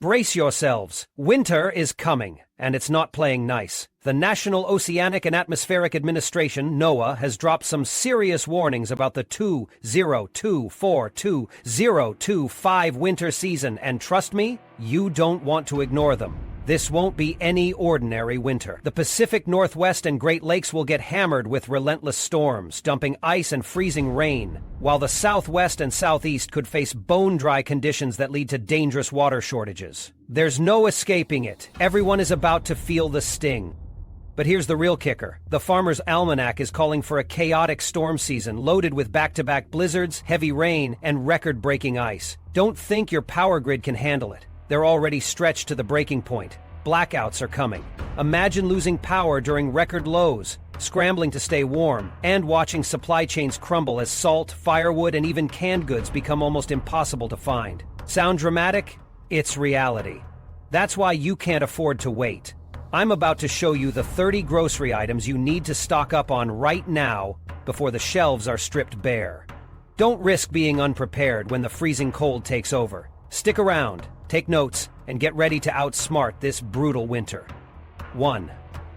Brace yourselves. Winter is coming, and it's not playing nice. The National Oceanic and Atmospheric Administration, NOAA, has dropped some serious warnings about the 2024-2025 winter season, and trust me, you don't want to ignore them. This won't be any ordinary winter. The Pacific Northwest and Great Lakes will get hammered with relentless storms, dumping ice and freezing rain, while the Southwest and Southeast could face bone-dry conditions that lead to dangerous water shortages. There's no escaping it. Everyone is about to feel the sting. But here's the real kicker. The Farmer's Almanac is calling for a chaotic storm season loaded with back-to-back blizzards, heavy rain, and record-breaking ice. Don't think your power grid can handle it. They're already stretched to the breaking point. Blackouts are coming. Imagine losing power during record lows, scrambling to stay warm, and watching supply chains crumble as salt, firewood, and even canned goods become almost impossible to find. Sound dramatic? It's reality. That's why you can't afford to wait. I'm about to show you the 30 grocery items you need to stock up on right now before the shelves are stripped bare. Don't risk being unprepared when the freezing cold takes over. Stick around, take notes, and get ready to outsmart this brutal winter. 1.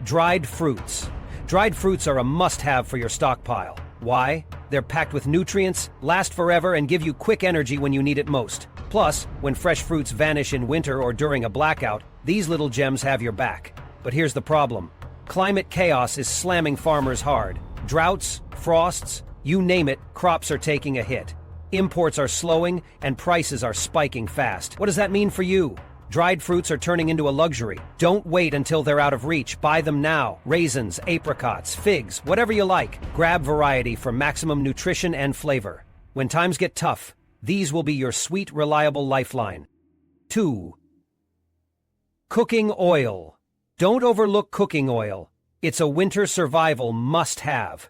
Dried fruits. Dried fruits are a must-have for your stockpile. Why? They're packed with nutrients, last forever, and give you quick energy when you need it most. Plus, when fresh fruits vanish in winter or during a blackout, these little gems have your back. But here's the problem. Climate chaos is slamming farmers hard. Droughts, frosts, you name it, crops are taking a hit. Imports are slowing, and prices are spiking fast. What does that mean for you? Dried fruits are turning into a luxury. Don't wait until they're out of reach. Buy them now. Raisins, apricots, figs, whatever you like. Grab variety for maximum nutrition and flavor. When times get tough, these will be your sweet, reliable lifeline. 2. Cooking oil. Don't overlook cooking oil. It's a winter survival must-have.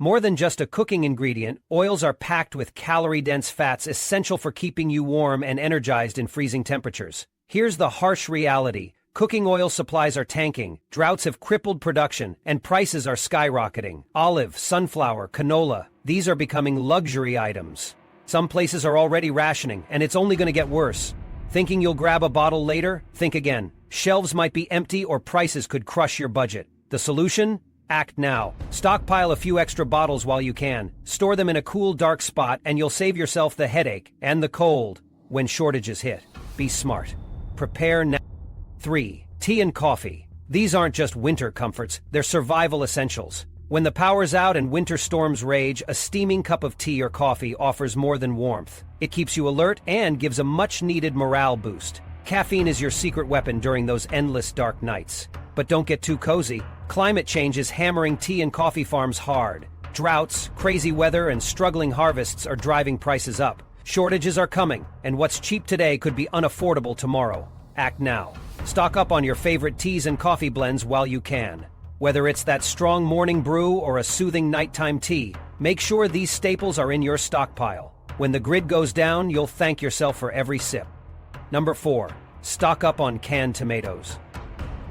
More than just a cooking ingredient, oils are packed with calorie-dense fats essential for keeping you warm and energized in freezing temperatures. Here's the harsh reality. Cooking oil supplies are tanking, droughts have crippled production, and prices are skyrocketing. Olive, sunflower, canola, these are becoming luxury items. Some places are already rationing, and it's only going to get worse. Thinking you'll grab a bottle later? Think again. Shelves might be empty or prices could crush your budget. The solution? Act now. Stockpile a few extra bottles while you can. Store them in a cool, dark spot, and you'll save yourself the headache and the cold when shortages hit. Be smart. Prepare now. 3. Tea and coffee. These aren't just winter comforts, they're survival essentials. When the power's out and winter storms rage, a steaming cup of tea or coffee offers more than warmth. It keeps you alert and gives a much-needed morale boost. Caffeine is your secret weapon during those endless dark nights. But don't get too cozy. Climate change is hammering tea and coffee farms hard. Droughts, crazy weather, and struggling harvests are driving prices up. Shortages are coming, and what's cheap today could be unaffordable tomorrow. Act now. Stock up on your favorite teas and coffee blends while you can. Whether it's that strong morning brew or a soothing nighttime tea, make sure these staples are in your stockpile. When the grid goes down, you'll thank yourself for every sip. Number 4. Stock up on canned tomatoes.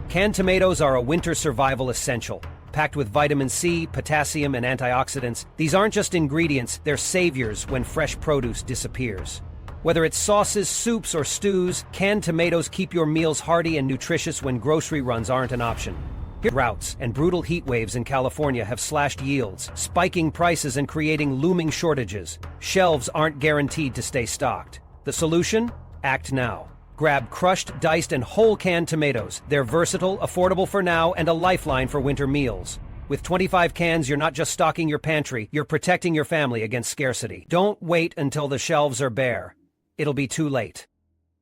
Canned tomatoes are a winter survival essential. Packed with vitamin C, potassium, and antioxidants, these aren't just ingredients, they're saviors when fresh produce disappears. Whether it's sauces, soups, or stews, canned tomatoes keep your meals hearty and nutritious when grocery runs aren't an option. Droughts and brutal heat waves in California have slashed yields, spiking prices and creating looming shortages. Shelves aren't guaranteed to stay stocked. The solution? Act now. Grab crushed, diced, and whole canned tomatoes. They're versatile, affordable for now, and a lifeline for winter meals. With 25 cans, you're not just stocking your pantry, you're protecting your family against scarcity. Don't wait until the shelves are bare. It'll be too late.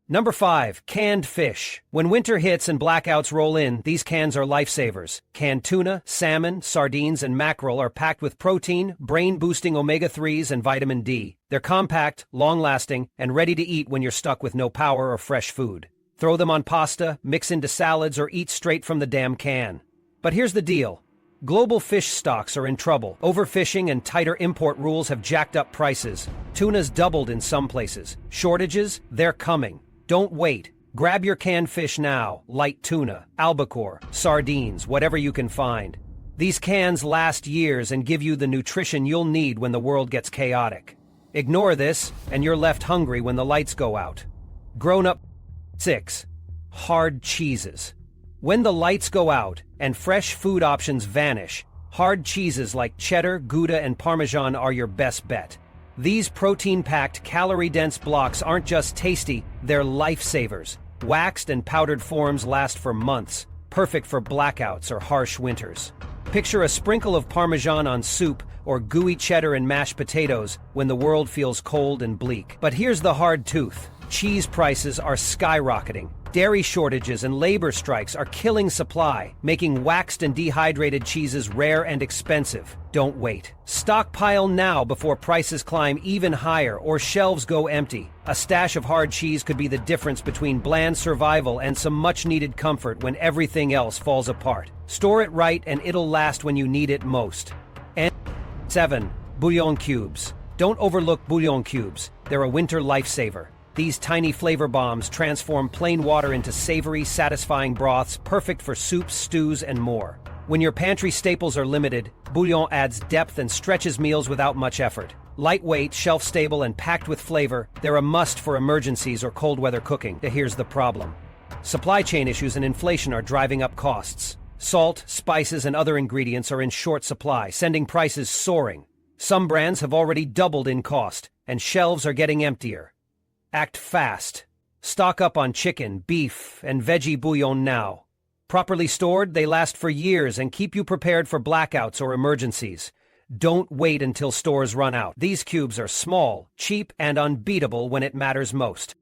Number 5. Canned fish. When winter hits and blackouts roll in, these cans are lifesavers. Canned tuna, salmon, sardines, and mackerel are packed with protein, brain-boosting omega-3s, and vitamin D. They're compact, long-lasting, and ready to eat when you're stuck with no power or fresh food. Throw them on pasta, mix into salads, or eat straight from the damn can. But here's the deal. Global fish stocks are in trouble. Overfishing and tighter import rules have jacked up prices. Tuna's doubled in some places. Shortages? They're coming. Don't wait. Grab your canned fish now. Light tuna, albacore, sardines, whatever you can find. These cans last years and give you the nutrition you'll need when the world gets chaotic. Ignore this, and you're left hungry when the lights go out. Grown-up 6. Hard cheeses. When the lights go out and fresh food options vanish, hard cheeses like cheddar, Gouda, and Parmesan are your best bet. These protein-packed, calorie-dense blocks aren't just tasty, they're lifesavers. Waxed and powdered forms last for months, perfect for blackouts or harsh winters. Picture a sprinkle of Parmesan on soup or gooey cheddar in mashed potatoes when the world feels cold and bleak. But here's the hard truth. Cheese prices are skyrocketing. Dairy shortages and labor strikes are killing supply, making waxed and dehydrated cheeses rare and expensive. Don't wait. Stockpile now before prices climb even higher or shelves go empty. A stash of hard cheese could be the difference between bland survival and some much-needed comfort when everything else falls apart. Store it right and it'll last when you need it most. And 7. Bouillon cubes. Don't overlook bouillon cubes. They're a winter lifesaver. These tiny flavor bombs transform plain water into savory, satisfying broths perfect for soups, stews, and more. When your pantry staples are limited, bouillon adds depth and stretches meals without much effort. Lightweight, shelf-stable, and packed with flavor, they're a must for emergencies or cold weather cooking. Here's the problem. Supply chain issues and inflation are driving up costs. Salt, spices, and other ingredients are in short supply, sending prices soaring. Some brands have already doubled in cost, and shelves are getting emptier. Act fast. Stock up on chicken, beef, and veggie bouillon now. Properly stored, they last for years and keep you prepared for blackouts or emergencies. Don't wait until stores run out. These cubes are small, cheap, and unbeatable when it matters most.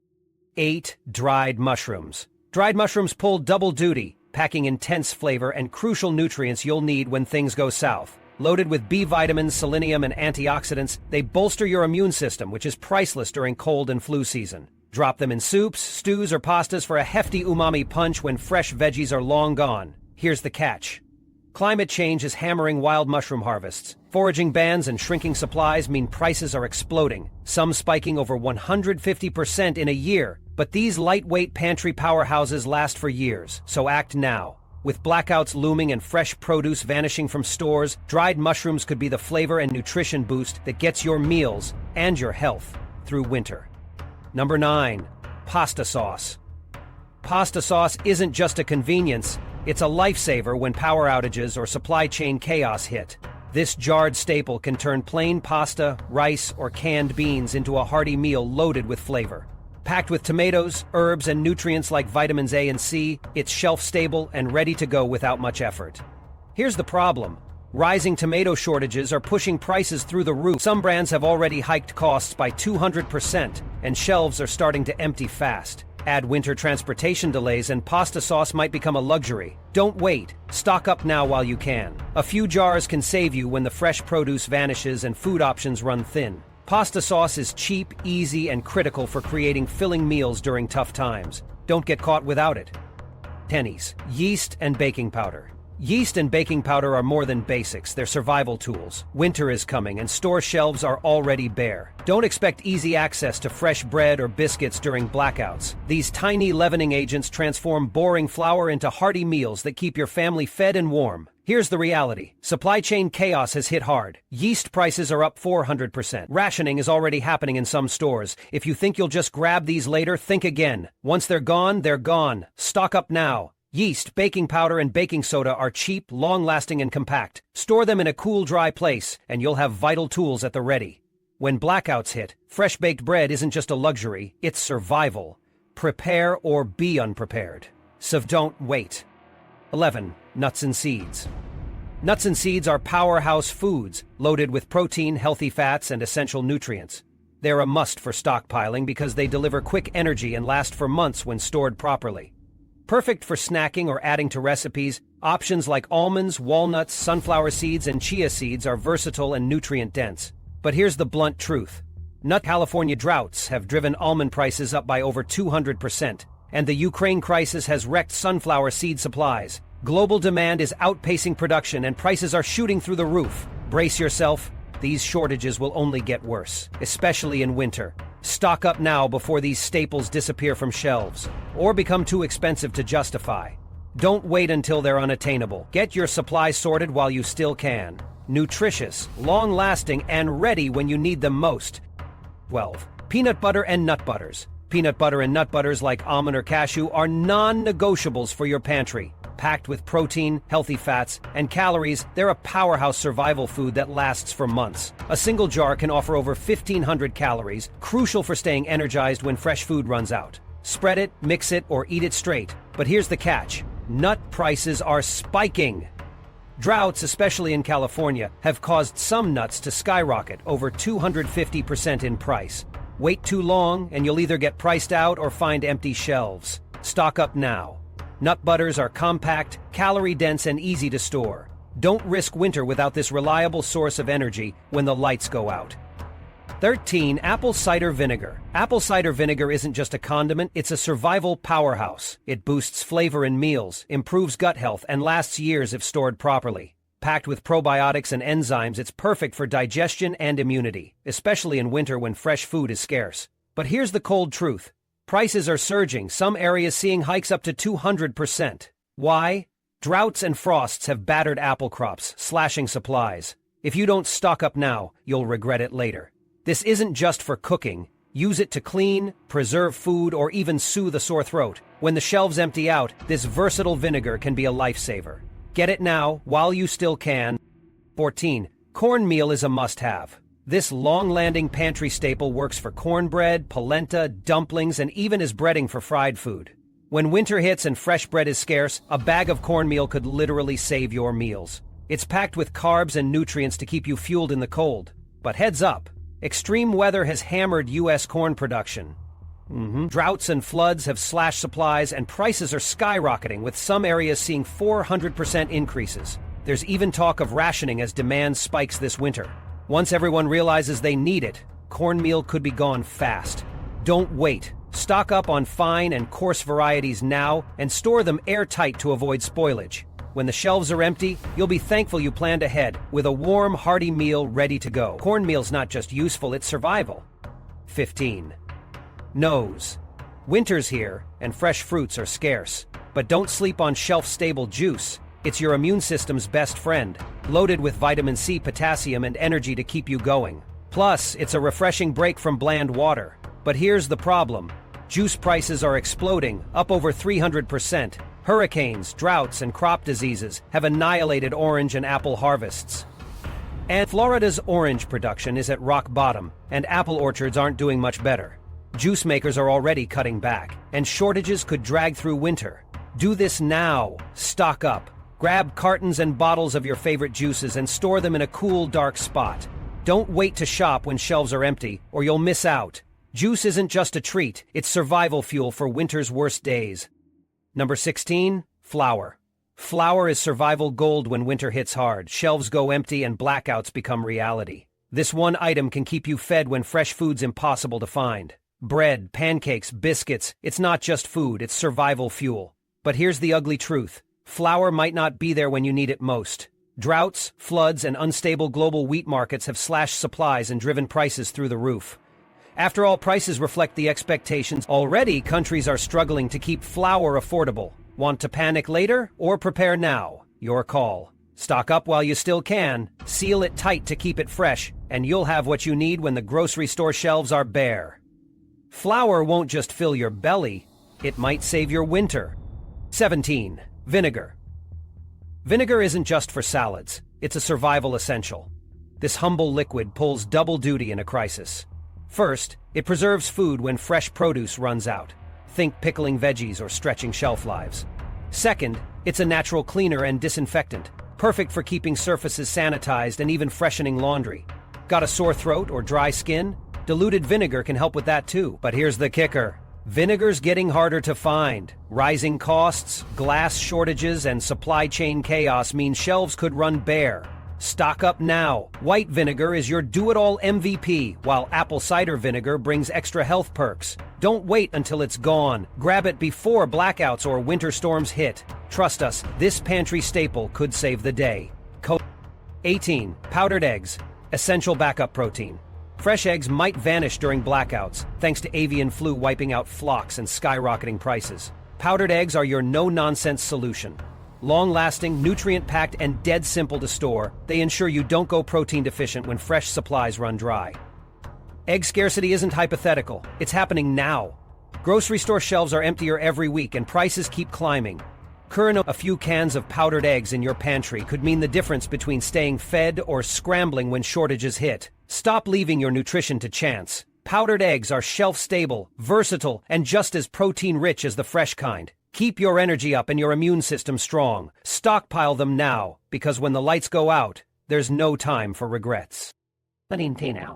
8. Dried mushrooms. Dried mushrooms pull double duty, packing intense flavor and crucial nutrients you'll need when things go south. Loaded with B vitamins, selenium, and antioxidants, they bolster your immune system, which is priceless during cold and flu season. Drop them in soups, stews, or pastas for a hefty umami punch when fresh veggies are long gone. Here's the catch. Climate change is hammering wild mushroom harvests. Foraging bans and shrinking supplies mean prices are exploding, some spiking over 150% in a year. But these lightweight pantry powerhouses last for years, so act now. With blackouts looming and fresh produce vanishing from stores, dried mushrooms could be the flavor and nutrition boost that gets your meals and your health through winter. Number 9. Pasta sauce. Pasta sauce isn't just a convenience, it's a lifesaver when power outages or supply chain chaos hit. This jarred staple can turn plain pasta, rice, or canned beans into a hearty meal loaded with flavor. Packed with tomatoes, herbs, and nutrients like vitamins A and C, it's shelf-stable and ready to go without much effort. Here's the problem. Rising tomato shortages are pushing prices through the roof. Some brands have already hiked costs by 200%, and shelves are starting to empty fast. Add winter transportation delays and pasta sauce might become a luxury. Don't wait. Stock up now while you can. A few jars can save you when the fresh produce vanishes and food options run thin. Pasta sauce is cheap, easy, and critical for creating filling meals during tough times. Don't get caught without it. 10. Yeast and baking powder. Yeast and baking powder are more than basics, they're survival tools. Winter is coming and store shelves are already bare. Don't expect easy access to fresh bread or biscuits during blackouts. These tiny leavening agents transform boring flour into hearty meals that keep your family fed and warm. Here's the reality. Supply chain chaos has hit hard. Yeast prices are up 400%. Rationing is already happening in some stores. If you think you'll just grab these later, think again. Once they're gone, they're gone. Stock up now. Yeast, baking powder, and baking soda are cheap, long-lasting, and compact. Store them in a cool, dry place, and you'll have vital tools at the ready. When blackouts hit, fresh-baked bread isn't just a luxury, it's survival. Prepare or be unprepared. So don't wait. 11. Nuts and seeds. Nuts and seeds are powerhouse foods, loaded with protein, healthy fats, and essential nutrients. They're a must for stockpiling because they deliver quick energy and last for months when stored properly. Perfect for snacking or adding to recipes, options like almonds, walnuts, sunflower seeds, and chia seeds are versatile and nutrient-dense. But here's the blunt truth. California droughts have driven almond prices up by over 200%, and the Ukraine crisis has wrecked sunflower seed supplies. Global demand is outpacing production and prices are shooting through the roof. Brace yourself. These shortages will only get worse, especially in winter. Stock up now before these staples disappear from shelves, or become too expensive to justify. Don't wait until they're unattainable. Get your supplies sorted while you still can. Nutritious, long-lasting, and ready when you need them most. 12. Peanut butter and nut butters. Peanut butter and nut butters like almond or cashew are non-negotiables for your pantry. Packed with protein, healthy fats, and calories, they're a powerhouse survival food that lasts for months. A single jar can offer over 1,500 calories, crucial for staying energized when fresh food runs out. Spread it, mix it, or eat it straight. But here's the catch. Nut prices are spiking. Droughts, especially in California, have caused some nuts to skyrocket over 250% in price. Wait too long, and you'll either get priced out or find empty shelves. Stock up now. Nut butters are compact, calorie-dense, and easy to store. Don't risk winter without this reliable source of energy when the lights go out. 13. Apple cider vinegar. Apple cider vinegar isn't just a condiment, it's a survival powerhouse. It boosts flavor in meals, improves gut health, and lasts years if stored properly. Packed with probiotics and enzymes, it's perfect for digestion and immunity, especially in winter when fresh food is scarce. But here's the cold truth. Prices are surging, some areas seeing hikes up to 200%. Why? Droughts and frosts have battered apple crops, slashing supplies. If you don't stock up now, you'll regret it later. This isn't just for cooking. Use it to clean, preserve food, or even soothe a sore throat. When the shelves empty out, this versatile vinegar can be a lifesaver. Get it now, while you still can. 14. Cornmeal is a must-have. This long-landing pantry staple works for cornbread, polenta, dumplings, and even as breading for fried food. When winter hits and fresh bread is scarce, a bag of cornmeal could literally save your meals. It's packed with carbs and nutrients to keep you fueled in the cold. But heads up, extreme weather has hammered U.S. corn production. Droughts and floods have slashed supplies, and prices are skyrocketing, with some areas seeing 400% increases. There's even talk of rationing as demand spikes this winter. Once everyone realizes they need it, cornmeal could be gone fast. Don't wait. Stock up on fine and coarse varieties now and store them airtight to avoid spoilage. When the shelves are empty, you'll be thankful you planned ahead with a warm, hearty meal ready to go. Cornmeal's not just useful, it's survival. 15. Nose. Winter's here, and fresh fruits are scarce. But don't sleep on shelf-stable juice. It's your immune system's best friend, loaded with vitamin C, potassium, and energy to keep you going. Plus, it's a refreshing break from bland water. But here's the problem. Juice prices are exploding, up over 300%. Hurricanes, droughts, and crop diseases have annihilated orange and apple harvests. And Florida's orange production is at rock bottom, and apple orchards aren't doing much better. Juice makers are already cutting back, and shortages could drag through winter. Do this now. Stock up. Grab cartons and bottles of your favorite juices and store them in a cool, dark spot. Don't wait to shop when shelves are empty, or you'll miss out. Juice isn't just a treat, it's survival fuel for winter's worst days. Number 16, flour. Flour is survival gold when winter hits hard, shelves go empty, and blackouts become reality. This one item can keep you fed when fresh food's impossible to find. Bread, pancakes, biscuits, it's not just food, it's survival fuel. But here's the ugly truth. Flour might not be there when you need it most. Droughts, floods, and unstable global wheat markets have slashed supplies and driven prices through the roof. After all, prices reflect the expectations. Already, countries are struggling to keep flour affordable. Want to panic later or prepare now? Your call. Stock up while you still can, seal it tight to keep it fresh, and you'll have what you need when the grocery store shelves are bare. Flour won't just fill your belly, it might save your winter. 17. Vinegar. Vinegar isn't just for salads, it's a survival essential. This humble liquid pulls double duty in a crisis. First, it preserves food when fresh produce runs out. Think pickling veggies or stretching shelf lives. Second, it's a natural cleaner and disinfectant, perfect for keeping surfaces sanitized and even freshening laundry. Got a sore throat or dry skin? Diluted vinegar can help with that too. But here's the kicker. Vinegar's getting harder to find. Rising costs, glass shortages, and supply chain chaos mean shelves could run bare. Stock up now. White vinegar is your do-it-all MVP, while apple cider vinegar brings extra health perks. Don't wait until it's gone. Grab it before blackouts or winter storms hit. Trust us, this pantry staple could save the day. 18. Powdered eggs. Essential backup protein. Fresh eggs might vanish during blackouts, thanks to avian flu wiping out flocks and skyrocketing prices. Powdered eggs are your no-nonsense solution. Long-lasting, nutrient-packed, and dead simple to store, they ensure you don't go protein deficient when fresh supplies run dry. Egg scarcity isn't hypothetical, it's happening now. Grocery store shelves are emptier every week and prices keep climbing. A few cans of powdered eggs in your pantry could mean the difference between staying fed or scrambling when shortages hit. Stop leaving your nutrition to chance. Powdered eggs are shelf-stable, versatile, and just as protein-rich as the fresh kind. Keep your energy up and your immune system strong. Stockpile them now, because when the lights go out, there's no time for regrets.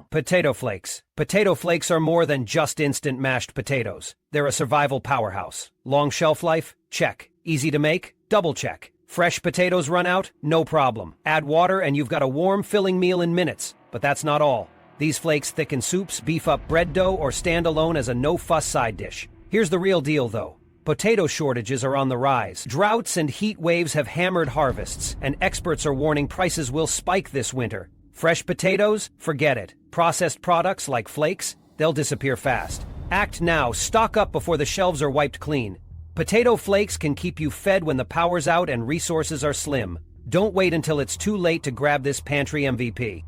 Potato flakes. Potato flakes are more than just instant mashed potatoes. They're a survival powerhouse. Long shelf life? Check. Easy to make? Double check. Fresh potatoes run out? No problem. Add water and you've got a warm, filling meal in minutes. But that's not all. These flakes thicken soups, beef up bread dough, or stand alone as a no-fuss side dish. Here's the real deal, though. Potato shortages are on the rise. Droughts and heat waves have hammered harvests, and experts are warning prices will spike this winter. Fresh potatoes? Forget it. Processed products like flakes? They'll disappear fast. Act now. Stock up before the shelves are wiped clean. Potato flakes can keep you fed when the power's out and resources are slim. Don't wait until it's too late to grab this pantry MVP.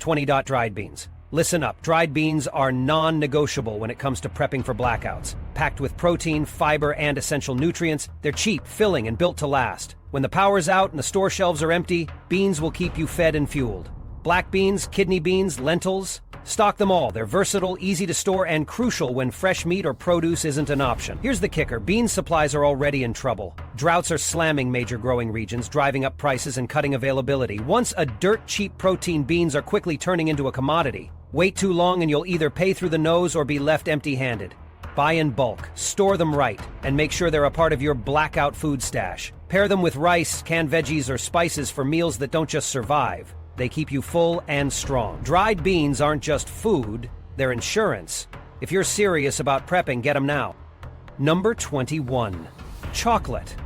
20. Dried beans. Listen up, dried beans are non-negotiable when it comes to prepping for blackouts. Packed with protein, fiber, and essential nutrients, they're cheap, filling, and built to last. When the power's out and the store shelves are empty, beans will keep you fed and fueled. Black beans, kidney beans, lentils, stock them all. They're versatile, easy to store, and crucial when fresh meat or produce isn't an option. Here's the kicker. Bean supplies are already in trouble. Droughts are slamming major growing regions, driving up prices and cutting availability. Once a dirt-cheap protein, beans are quickly turning into a commodity. Wait too long and you'll either pay through the nose or be left empty-handed. Buy in bulk, store them right, and make sure they're a part of your blackout food stash. Pair them with rice, canned veggies, or spices for meals that don't just survive. They keep you full and strong. Dried beans aren't just food, they're insurance. If you're serious about prepping, get them now. Number 21. Chocolate.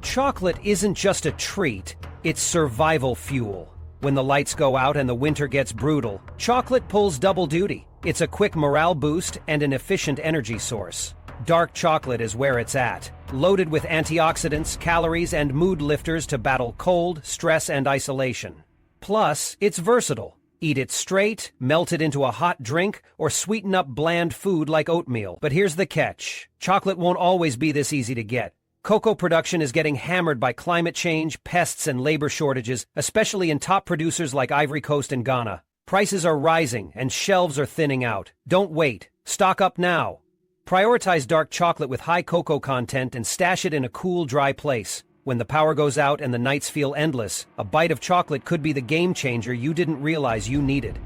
Chocolate isn't just a treat, it's survival fuel. When the lights go out and the winter gets brutal, chocolate pulls double duty. It's a quick morale boost and an efficient energy source. Dark chocolate is where it's at, loaded with antioxidants, calories, and mood lifters to battle cold, stress, and isolation. Plus, it's versatile. Eat it straight, melt it into a hot drink, or sweeten up bland food like oatmeal. But here's the catch. Chocolate won't always be this easy to get. Cocoa production is getting hammered by climate change, pests, and labor shortages, especially in top producers like Ivory Coast and Ghana. Prices are rising, and shelves are thinning out. Don't wait. Stock up now. Prioritize dark chocolate with high cocoa content and stash it in a cool, dry place. When the power goes out and the nights feel endless, a bite of chocolate could be the game changer you didn't realize you needed.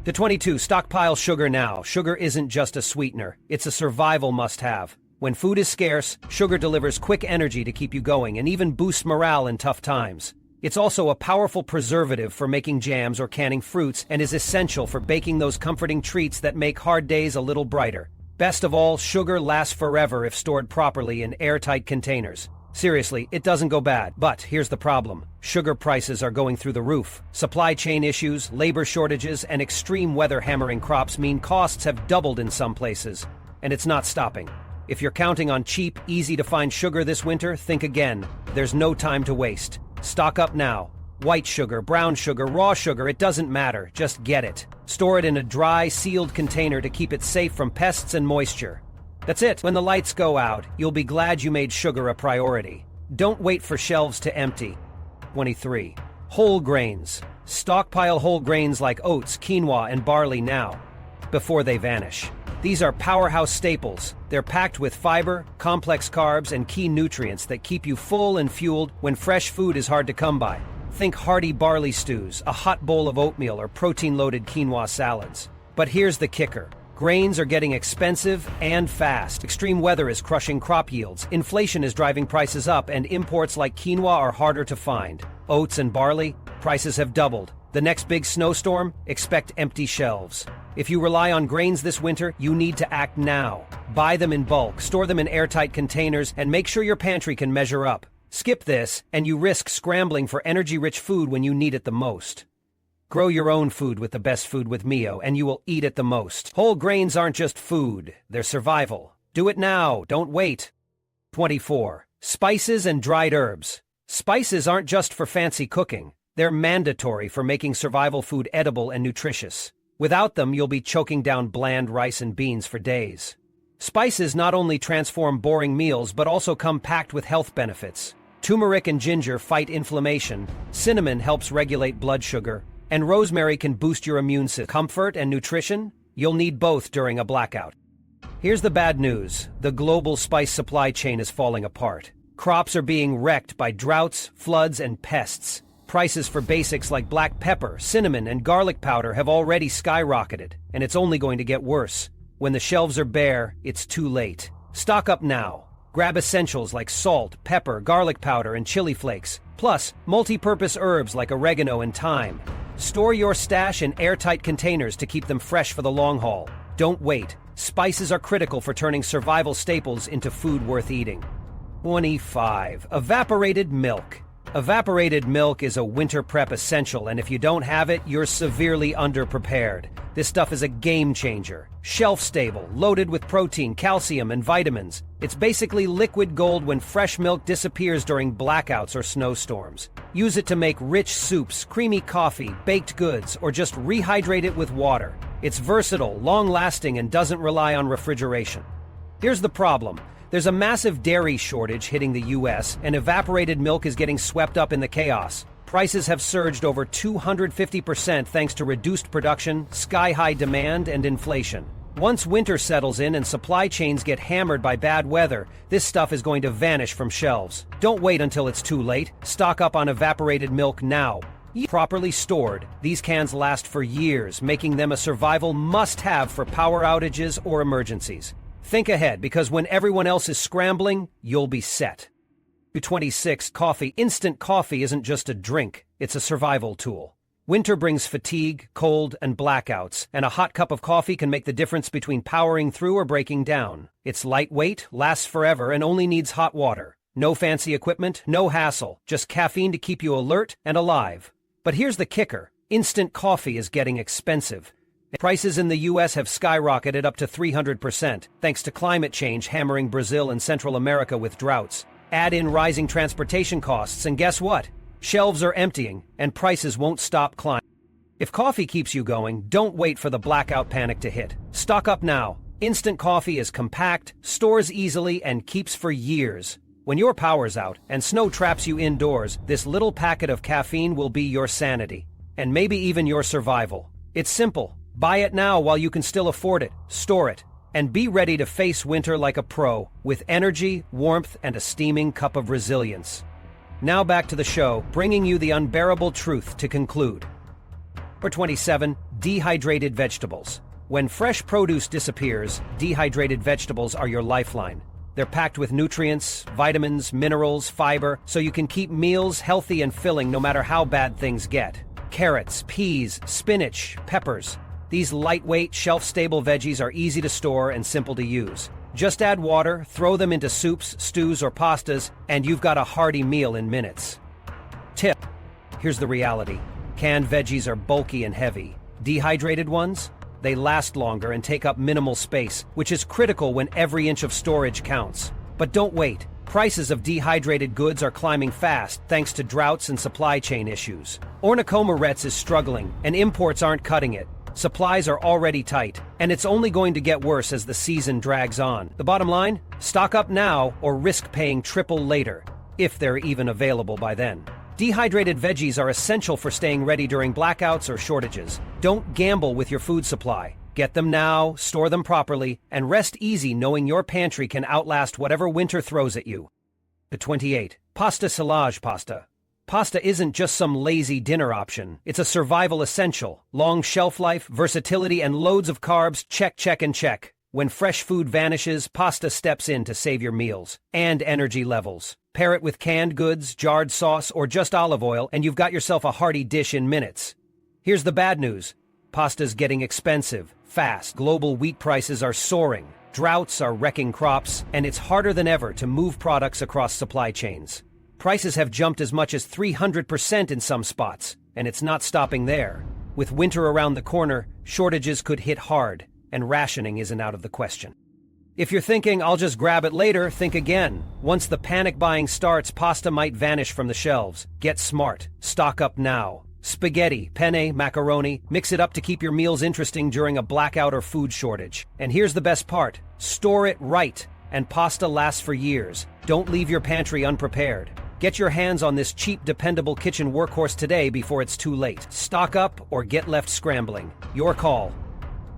22. Stockpile sugar now. Sugar isn't just a sweetener, it's a survival must-have. When food is scarce, sugar delivers quick energy to keep you going and even boosts morale in tough times. It's also a powerful preservative for making jams or canning fruits and is essential for baking those comforting treats that make hard days a little brighter. Best of all, sugar lasts forever if stored properly in airtight containers. Seriously, it doesn't go bad. But here's the problem. Sugar prices are going through the roof. Supply chain issues, labor shortages, and extreme weather hammering crops mean costs have doubled in some places. And it's not stopping. If you're counting on cheap, easy-to-find sugar this winter, think again. There's no time to waste. Stock up now. White sugar, brown sugar, raw sugar, it doesn't matter. Just get it. Store it in a dry, sealed container to keep it safe from pests and moisture. That's it. When the lights go out, you'll be glad you made sugar a priority. Don't wait for shelves to empty. 23. Whole grains. Stockpile whole grains like oats, quinoa, and barley now, before they vanish. These are powerhouse staples. They're packed with fiber, complex carbs, and key nutrients that keep you full and fueled when fresh food is hard to come by. Think hearty barley stews, a hot bowl of oatmeal, or protein-loaded quinoa salads. But here's the kicker. Grains are getting expensive and fast. Extreme weather is crushing crop yields, inflation is driving prices up, and imports like quinoa are harder to find. Oats and barley, prices have doubled. The next big snowstorm, expect empty shelves. If you rely on grains this winter, you need to act now. Buy them in bulk, store them in airtight containers, and make sure your pantry can measure up. Skip this, and you risk scrambling for energy-rich food when you need it the most. Grow your own food with the best food with Mio, and you will eat it the most. Whole grains aren't just food, they're survival. Do it now, don't wait. 24. Spices and dried herbs. Spices aren't just for fancy cooking. They're mandatory for making survival food edible and nutritious. Without them, you'll be choking down bland rice and beans for days. Spices not only transform boring meals but also come packed with health benefits. Turmeric and ginger fight inflammation, cinnamon helps regulate blood sugar, and rosemary can boost your immune system. Comfort and nutrition? You'll need both during a blackout. Here's the bad news. The global spice supply chain is falling apart. Crops are being wrecked by droughts, floods, and pests. Prices for basics like black pepper, cinnamon, and garlic powder have already skyrocketed, and it's only going to get worse. When the shelves are bare, it's too late. Stock up now. Grab essentials like salt, pepper, garlic powder, and chili flakes, plus multi-purpose herbs like oregano and thyme. Store your stash in airtight containers to keep them fresh for the long haul. Don't wait. Spices are critical for turning survival staples into food worth eating. 25. Evaporated milk. Evaporated milk is a winter prep essential, and if you don't have it, you're severely underprepared. This stuff is a game changer. Shelf-stable, loaded with protein, calcium, and vitamins. It's basically liquid gold when fresh milk disappears during blackouts or snowstorms. Use it to make rich soups, creamy coffee, baked goods, or just rehydrate it with water. It's versatile, long-lasting, and doesn't rely on refrigeration. Here's the problem. There's a massive dairy shortage hitting the US, and evaporated milk is getting swept up in the chaos. Prices have surged over 250% thanks to reduced production, sky-high demand, and inflation. Once winter settles in and supply chains get hammered by bad weather, this stuff is going to vanish from shelves. Don't wait until it's too late. Stock up on evaporated milk now. Properly stored, these cans last for years, making them a survival must-have for power outages or emergencies. Think ahead, because when everyone else is scrambling, you'll be set. 26. Coffee. Instant coffee isn't just a drink, it's a survival tool. Winter brings fatigue, cold, and blackouts, and a hot cup of coffee can make the difference between powering through or breaking down. It's lightweight, lasts forever, and only needs hot water. No fancy equipment, no hassle, just caffeine to keep you alert and alive. But here's the kicker. Instant coffee is getting expensive. Prices in the US have skyrocketed up to 300%, thanks to climate change hammering Brazil and Central America with droughts. Add in rising transportation costs, and guess what? Shelves are emptying, and prices won't stop climbing. If coffee keeps you going, don't wait for the blackout panic to hit. Stock up now. Instant coffee is compact, stores easily, and keeps for years. When your power's out and snow traps you indoors, this little packet of caffeine will be your sanity, and maybe even your survival. It's simple. Buy it now while you can still afford it, store it, and be ready to face winter like a pro, with energy, warmth, and a steaming cup of resilience. Now back to the show, bringing you the unbearable truth to conclude. Number 27. Dehydrated vegetables. When fresh produce disappears, dehydrated vegetables are your lifeline. They're packed with nutrients, vitamins, minerals, fiber, so you can keep meals healthy and filling no matter how bad things get. Carrots, peas, spinach, peppers. These lightweight, shelf-stable veggies are easy to store and simple to use. Just add water, throw them into soups, stews, or pastas, and you've got a hearty meal in minutes. Tip: here's the reality. Canned veggies are bulky and heavy. Dehydrated ones? They last longer and take up minimal space, which is critical when every inch of storage counts. But don't wait. Prices of dehydrated goods are climbing fast thanks to droughts and supply chain issues. Ornithoma is struggling, and imports aren't cutting it. Supplies are already tight, and it's only going to get worse as the season drags on. The bottom line? Stock up now or risk paying triple later, if they're even available by then. Dehydrated veggies are essential for staying ready during blackouts or shortages. Don't gamble with your food supply. Get them now, store them properly, and rest easy knowing your pantry can outlast whatever winter throws at you. 28. Pasta silage pasta. Pasta isn't just some lazy dinner option. It's a survival essential. Long shelf life, versatility, and loads of carbs. Check, check, and check. When fresh food vanishes, pasta steps in to save your meals and energy levels. Pair it with canned goods, jarred sauce, or just olive oil, and you've got yourself a hearty dish in minutes. Here's the bad news. Pasta's getting expensive, fast. Global wheat prices are soaring. Droughts are wrecking crops, and it's harder than ever to move products across supply chains. Prices have jumped as much as 300% in some spots, and it's not stopping there. With winter around the corner, shortages could hit hard, and rationing isn't out of the question. If you're thinking, I'll just grab it later, think again. Once the panic buying starts, pasta might vanish from the shelves. Get smart. Stock up now. Spaghetti, penne, macaroni, mix it up to keep your meals interesting during a blackout or food shortage. And here's the best part, store it right, and pasta lasts for years. Don't leave your pantry unprepared. Get your hands on this cheap, dependable kitchen workhorse today before it's too late. Stock up or get left scrambling. Your call.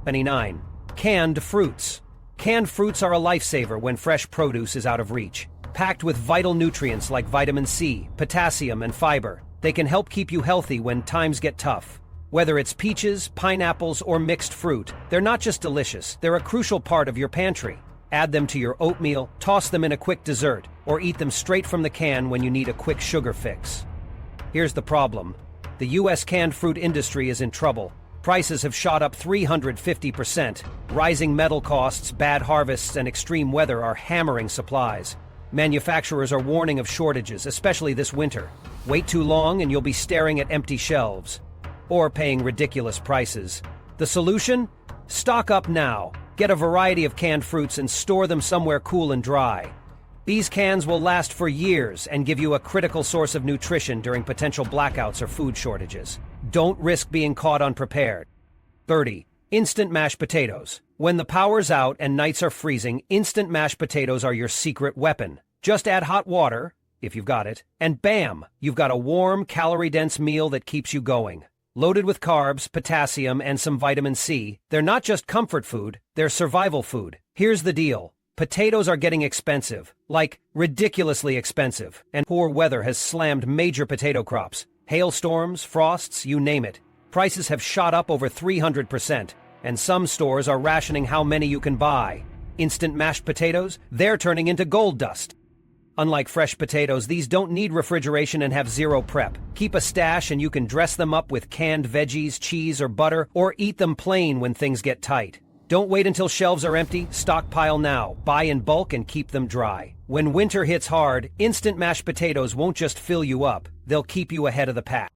29. Canned fruits. Canned fruits are a lifesaver when fresh produce is out of reach. Packed with vital nutrients like vitamin C, potassium, and fiber, they can help keep you healthy when times get tough. Whether it's peaches, pineapples, or mixed fruit, they're not just delicious, they're a crucial part of your pantry. Add them to your oatmeal, toss them in a quick dessert, or eat them straight from the can when you need a quick sugar fix. Here's the problem. The U.S. canned fruit industry is in trouble. Prices have shot up 350%. Rising metal costs, bad harvests, and extreme weather are hammering supplies. Manufacturers are warning of shortages, especially this winter. Wait too long and you'll be staring at empty shelves. Or paying ridiculous prices. The solution? Stock up now. Get a variety of canned fruits and store them somewhere cool and dry. These cans will last for years and give you a critical source of nutrition during potential blackouts or food shortages. Don't risk being caught unprepared. 30. Instant mashed potatoes. When the power's out and nights are freezing, instant mashed potatoes are your secret weapon. Just add hot water, if you've got it, and bam, you've got a warm, calorie-dense meal that keeps you going. Loaded with carbs, potassium, and some vitamin C, they're not just comfort food, they're survival food. Here's the deal. Potatoes are getting expensive, like ridiculously expensive, and poor weather has slammed major potato crops. Hailstorms, frosts, you name it. Prices have shot up over 300%, and some stores are rationing how many you can buy. Instant mashed potatoes, they're turning into gold dust. Unlike fresh potatoes, these don't need refrigeration and have zero prep. Keep a stash and you can dress them up with canned veggies, cheese, or butter, or eat them plain when things get tight. Don't wait until shelves are empty, stockpile now. Buy in bulk and keep them dry. When winter hits hard, instant mashed potatoes won't just fill you up, they'll keep you ahead of the pack.